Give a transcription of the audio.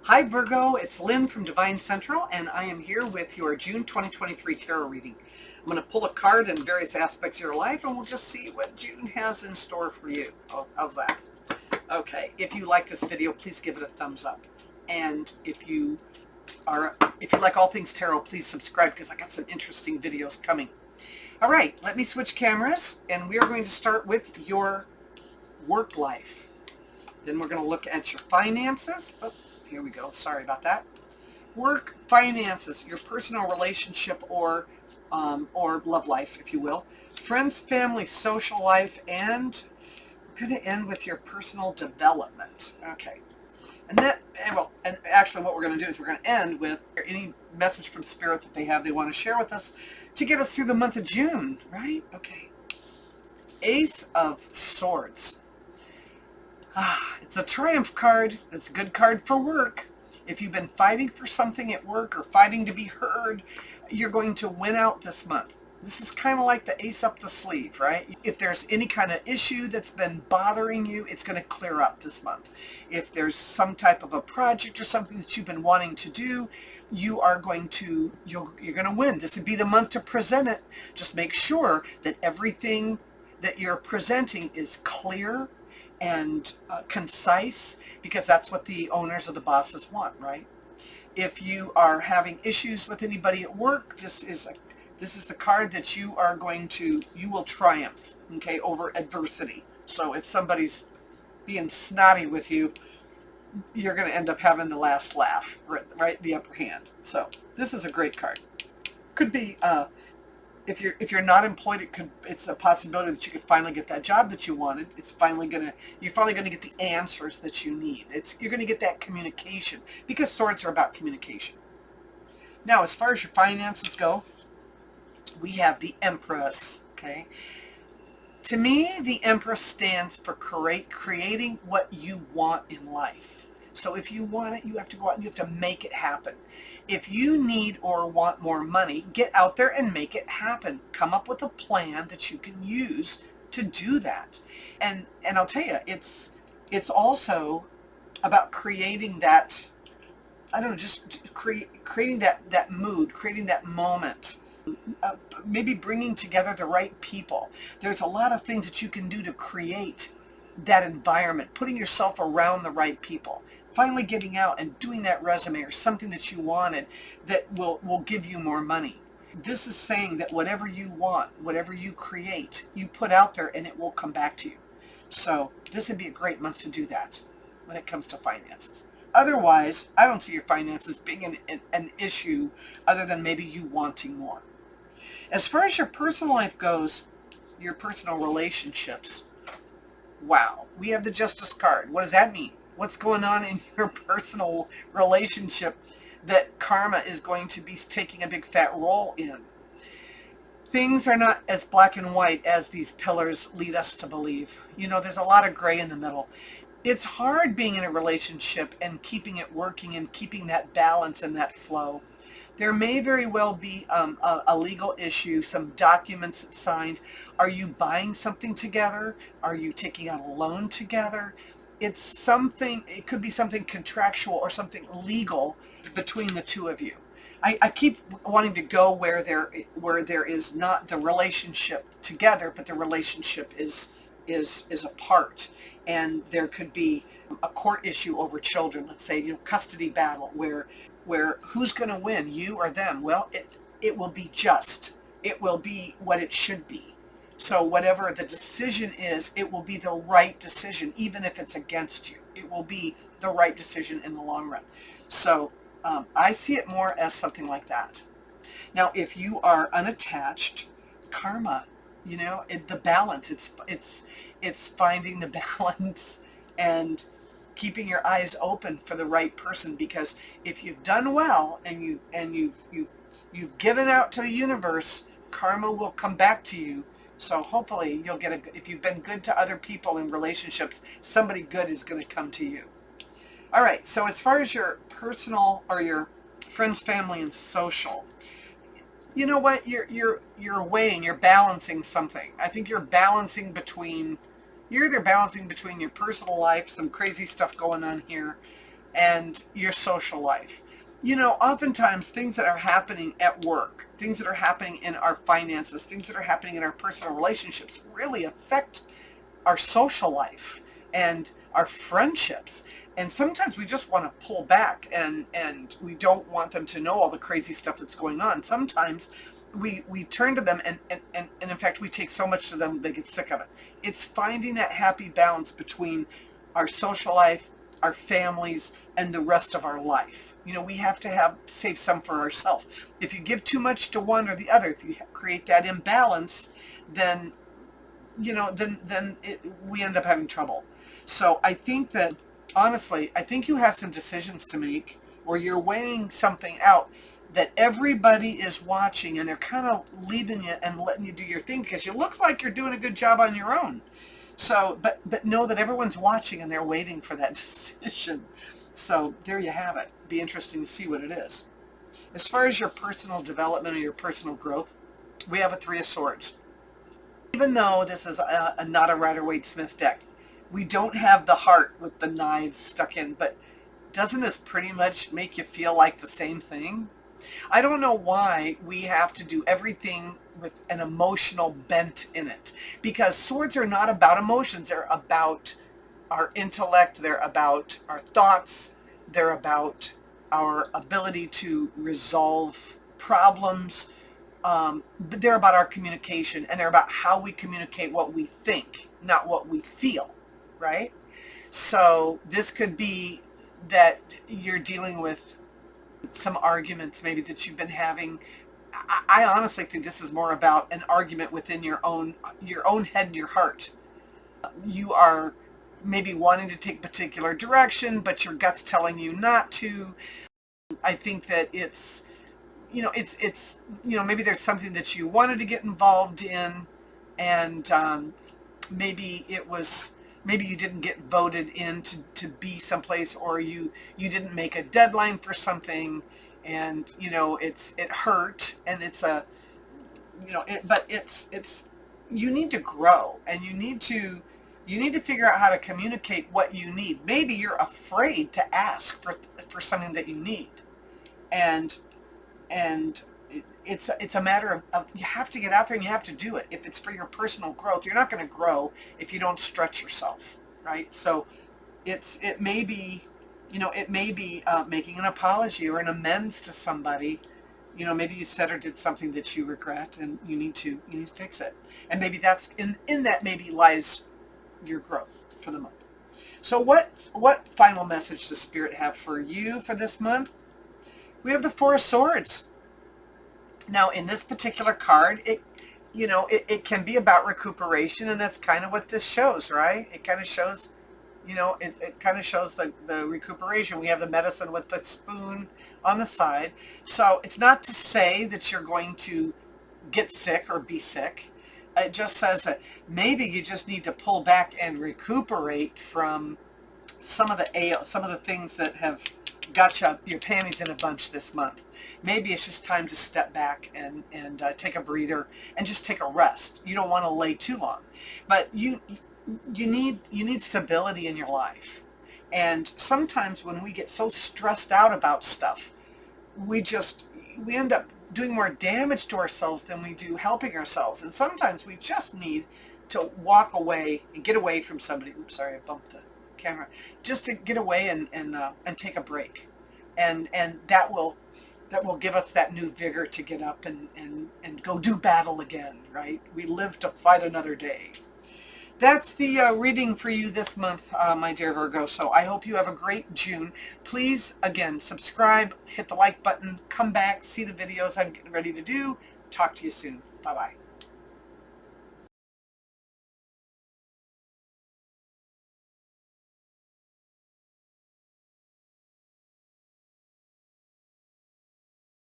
Hi Virgo, it's Lynn from Devine Central, and I am here with your June 2023 tarot reading. I'm going to pull a card in various aspects of your life, and we'll just see what June has in store for you. How's that? Okay, if you like this video, please give it a thumbs up. And if you like all things tarot, please subscribe because I got some interesting videos coming. All right, let me switch cameras, and we are going to start with your work life. Then we're going to look at your finances. Oh, here we go. Sorry about that. Work, finances, your personal relationship or love life, if you will. Friends, family, social life, and we're going to end with your personal development. Okay. And actually what we're going to do is we're going to end with any message from Spirit that they want to share with us to get us through the month of June, right? Okay. Ace of Swords. It's a triumph card. It's a good card for work. If you've been fighting for something at work or fighting to be heard, you're going to win out this month. This is kind of like the ace up the sleeve, right? If there's any kind of issue that's been bothering you, it's going to clear up this month. If there's some type of a project or something that you've been wanting to do, you're going to win. This would be the month to present it. Just make sure that everything that you're presenting is clear and concise, because that's what the owners or the bosses want, right? If you are having issues with anybody at work, this is the card that you will triumph, okay, over adversity. So if somebody's being snotty with you, you're going to end up having the last laugh, right, the upper hand. So this is a great card. Could be if you're not employed, it's a possibility that you could finally get that job that you wanted. You're finally gonna get the answers that you need. You're gonna get that communication, because swords are about communication. Now, as far as your finances go, we have the Empress. Okay. To me, the Empress stands for creating what you want in life. So if you want it, you have to go out and you have to make it happen. If you need or want more money, get out there and make it happen. Come up with a plan that you can use to do that. And I'll tell you, it's also about creating that, I don't know, just creating that mood, creating that moment. Maybe bringing together the right people. There's a lot of things that you can do to create that environment, putting yourself around the right people, finally getting out and doing that resume or something that you wanted that will give you more money. This is saying that whatever you want, whatever you create, you put out there and it will come back to you. So this would be a great month to do that when it comes to finances. Otherwise, I don't see your finances being an issue other than maybe you wanting more. As far as your personal life goes, your personal relationships, wow, we have the Justice card. What does that mean? What's going on in your personal relationship that karma is going to be taking a big fat role in? Things are not as black and white as these pillars lead us to believe. You know, there's a lot of gray in the middle. It's hard being in a relationship and keeping it working and keeping that balance and that flow. There may very well be a legal issue, some documents signed. Are you buying something together? Are you taking out a loan together? It could be something contractual or something legal between the two of you. I keep wanting to go where there is not the relationship together, but the relationship is apart. And there could be a court issue over children, let's say, custody battle, where who's going to win, you or them? Well, it will be just. It will be what it should be. So whatever the decision is, it will be the right decision, even if it's against you. It will be the right decision in the long run. So I see it more as something like that. Now, if you are unattached, karma, the balance, it's finding the balance and keeping your eyes open for the right person, because if you've done well and you've given out to the universe, karma will come back to you. So hopefully you'll if you've been good to other people in relationships, somebody good is going to come to you. All right, so as far as your personal or your friends, family, and social, you know what, you're weighing, you're balancing something. I think you're either balancing between your personal life, some crazy stuff going on here, and your social life. You know, oftentimes things that are happening at work, things that are happening in our finances, things that are happening in our personal relationships really affect our social life and our friendships. And sometimes we just want to pull back, and we don't want them to know all the crazy stuff that's going on. Sometimes we turn to them, and in fact we take so much to them they get sick of it. It's finding that happy balance between our social life, our families, and the rest of our life. You know, we have to save some for ourselves. If you give too much to one or the other, if you create that imbalance, then we end up having trouble. So I think that, honestly, I think you have some decisions to make where you're weighing something out that everybody is watching, and they're kind of leaving it and letting you do your thing because it looks like you're doing a good job on your own. So, but know that everyone's watching and they're waiting for that decision. So there you have it. Be interesting to see what it is. As far as your personal development or your personal growth, we have a Three of Swords. Even though this is not a Rider-Waite-Smith deck, we don't have the heart with the knives stuck in, but doesn't this pretty much make you feel like the same thing? I don't know why we have to do everything with an emotional bent in it, because swords are not about emotions. They're about our intellect. They're about our thoughts. They're about our ability to resolve problems. But they're about our communication, and they're about how we communicate what we think, not what we feel, right? So this could be that you're dealing with some arguments maybe that you've been having. I honestly think this is more about an argument within your own head and your heart. You are maybe wanting to take a particular direction, but your gut's telling you not to. I think that it's maybe there's something that you wanted to get involved in, and maybe you didn't get voted in to be someplace, or you didn't make a deadline for something, and it hurt, and it's you need to grow, and you need to figure out how to communicate what you need. Maybe you're afraid to ask for something that you need, and it's a matter of you have to get out there and you have to do it. If it's for your personal growth, you're not going to grow if you don't stretch yourself, right? So it may be making an apology or an amends to somebody. Maybe you said or did something that you regret, and you need to fix it. And maybe that's in that maybe lies your growth for the month. So what final message does Spirit have for you for this month? We have the Four of Swords. Now, in this particular card, it can be about recuperation, and that's kind of what this shows, right? It kind of shows, it kind of shows the recuperation. We have the medicine with the spoon on the side. So it's not to say that you're going to get sick or be sick. It just says that maybe you just need to pull back and recuperate from some of the things that have got your panties in a bunch this month. Maybe it's just time to step back and take a breather and just take a rest. You don't want to lay too long, but you need stability in your life. And sometimes when we get so stressed out about stuff, we end up doing more damage to ourselves than we do helping ourselves. And sometimes we just need to walk away and get away from somebody. Oops, sorry, I bumped the camera. Just to get away and take a break, and that will give us that new vigor to get up and go do battle again, right? We live to fight another day. That's the reading for you this month, my dear Virgo. So I hope you have a great June. Please, again, subscribe, hit the like button, come back, see the videos I'm getting ready to do. Talk to you soon. Bye-bye.